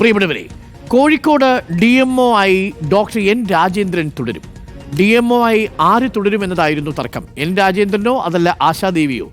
പ്രിയപ്പെട്ടവരെ, കോഴിക്കോട് DMO ആയി doctor N Rajendran തുടരും. DMO ആയി ആര് തുടരുമെന്നതായിരുന്നു തർക്കം. N രാജേന്ദ്രനോ അതല്ല ആശാദേവിയോ?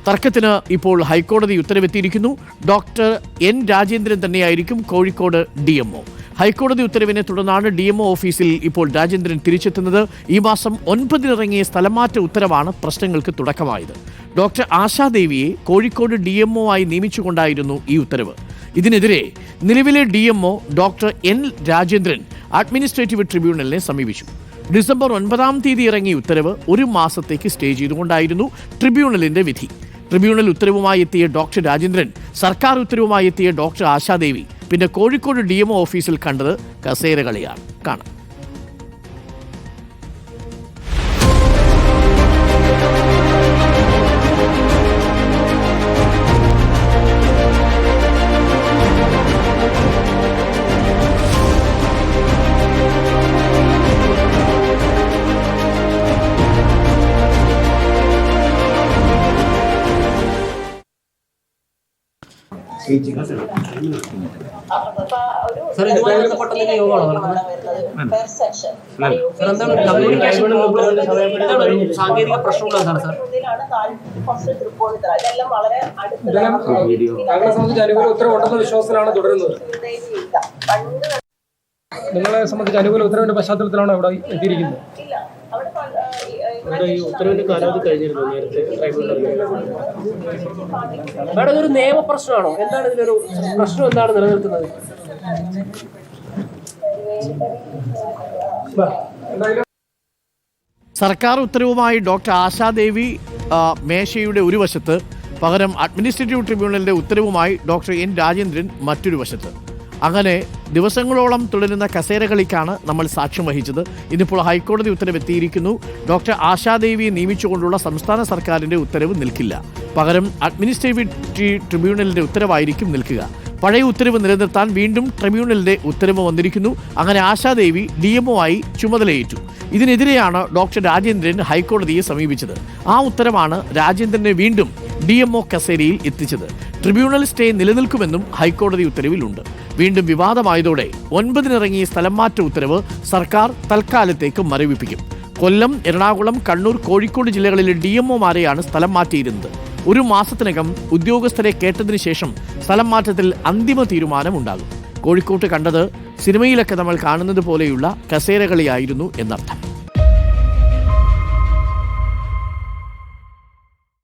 തർക്കത്തിന് ഇപ്പോൾ ഹൈക്കോടതി ഉത്തരവെത്തിയിരിക്കുന്നു. ഡോക്ടർ N രാജേന്ദ്രൻ തന്നെയായിരിക്കും കോഴിക്കോട് DMO. ഹൈക്കോടതി ഉത്തരവിനെ തുടർന്നാണ് DMO ഓഫീസിൽ ഇപ്പോൾ രാജേന്ദ്രൻ തിരിച്ചെത്തുന്നത്. ഈ മാസം 9 ഇറങ്ങിയ സ്ഥലംമാറ്റ ഉത്തരവാണ് പ്രശ്നങ്ങൾക്ക് തുടക്കമായത്. ഡോക്ടർ ആശാദേവിയെ കോഴിക്കോട് DMO ആയി നിയമിച്ചുകൊണ്ടായിരുന്നു ഈ ഉത്തരവ്. ഇതിനെതിരെ നിലവിലെ DMO doctor N Rajendran administrative ട്രിബ്യൂണലിനെ സമീപിച്ചു. ഡിസംബർ 9 ഇറങ്ങിയ ഉത്തരവ് 1 മാസത്തേക്ക് സ്റ്റേ ചെയ്തുകൊണ്ടായിരുന്നു ട്രിബ്യൂണലിന്റെ വിധി. ട്രിബ്യൂണൽ ഉത്തരവുമായി എത്തിയ ഡോക്ടർ രാജേന്ദ്രൻ സർക്കാർ ഉത്തരവുമായി എത്തിയ ഡോക്ടർ ആശാദേവി പിന്നെ കോഴിക്കോട് DMO ഓഫീസിൽ കണ്ടത് കസേര കളിയാണ്. കാണാം. സാങ്കേതിക പ്രശ്നമുള്ള വിശ്വാസത്തിലാണ് തുടരുന്നത്. നിങ്ങളെ സംബന്ധിച്ച് അനുകൂല ഉത്തരവിന്റെ പശ്ചാത്തലത്തിലാണ് ഇവിടെ എത്തിയിരിക്കുന്നത്. ഈ ഉത്തരവിന്റെ കാലാവധി കഴിഞ്ഞിരുന്നു നേരത്തെ. മേഡം, ഇതൊരു നിയമപ്രശ്നമാണോ? എന്താണ് ഇതിലൊരു പ്രശ്നം? എന്താണ് നിലനിൽക്കുന്നത്? സർക്കാർ ഉത്തരവുമായി ഡോക്ടർ ആശാദേവി മേശയുടെ ഒരു വശത്ത്, പകരം അഡ്മിനിസ്ട്രേറ്റീവ് ട്രിബ്യൂണലിന്റെ ഉത്തരവുമായി ഡോക്ടർ N രാജേന്ദ്രൻ മറ്റൊരു വശത്ത്. അങ്ങനെ ദിവസങ്ങളോളം തുടരുന്ന കസേരകളിക്കാണ് നമ്മൾ സാക്ഷ്യം വഹിച്ചത്. ഇന്നിപ്പോൾ ഹൈക്കോടതി ഉത്തരവെത്തിയിരിക്കുന്നു. ഡോക്ടർ ആശാദേവിയെ നിയമിച്ചുകൊണ്ടുള്ള സംസ്ഥാന സർക്കാരിൻ്റെ ഉത്തരവ് നിൽക്കില്ല. പകരം അഡ്മിനിസ്ട്രേറ്റീവ് ട്രിബ്യൂണലിൻ്റെ ഉത്തരവായിരിക്കും നിൽക്കുക. പഴയ ഉത്തരവ് നിലനിർത്താൻ വീണ്ടും ട്രിബ്യൂണലിൻ്റെ ഉത്തരവ് വന്നിരിക്കുന്നു. അങ്ങനെ ആശാദേവി DMO ആയി ചുമതലയേറ്റു. ഇതിനെതിരെയാണ് ഡോക്ടർ രാജേന്ദ്രൻ ഹൈക്കോടതിയെ സമീപിച്ചത്. ആ ഉത്തരവാണ് രാജേന്ദ്രനെ വീണ്ടും DMO കസേരയിൽ എത്തിച്ചത്. ട്രിബ്യൂണൽ സ്റ്റേ നിലനിൽക്കുമെന്നും ഹൈക്കോടതി ഉത്തരവിലുണ്ട്. വീണ്ടും വിവാദമായതോടെ 9 ഇറങ്ങിയ സ്ഥലം മാറ്റ ഉത്തരവ് സർക്കാർ തൽക്കാലത്തേക്ക് മരവിപ്പിക്കും. കൊല്ലം, എറണാകുളം, കണ്ണൂർ, കോഴിക്കോട് ജില്ലകളിലെ DMOമാരെയാണ് സ്ഥലം മാറ്റിയിരുന്നത്. 1 മാസത്തിനകം ഉദ്യോഗസ്ഥരെ കേട്ടതിന് ശേഷം സ്ഥലം മാറ്റത്തിൽ അന്തിമ തീരുമാനമുണ്ടാകും. കോഴിക്കോട്ട് കണ്ടത് സിനിമയിലൊക്കെ നമ്മൾ കാണുന്നത് പോലെയുള്ള കസേരകളിയായിരുന്നു എന്നർത്ഥം.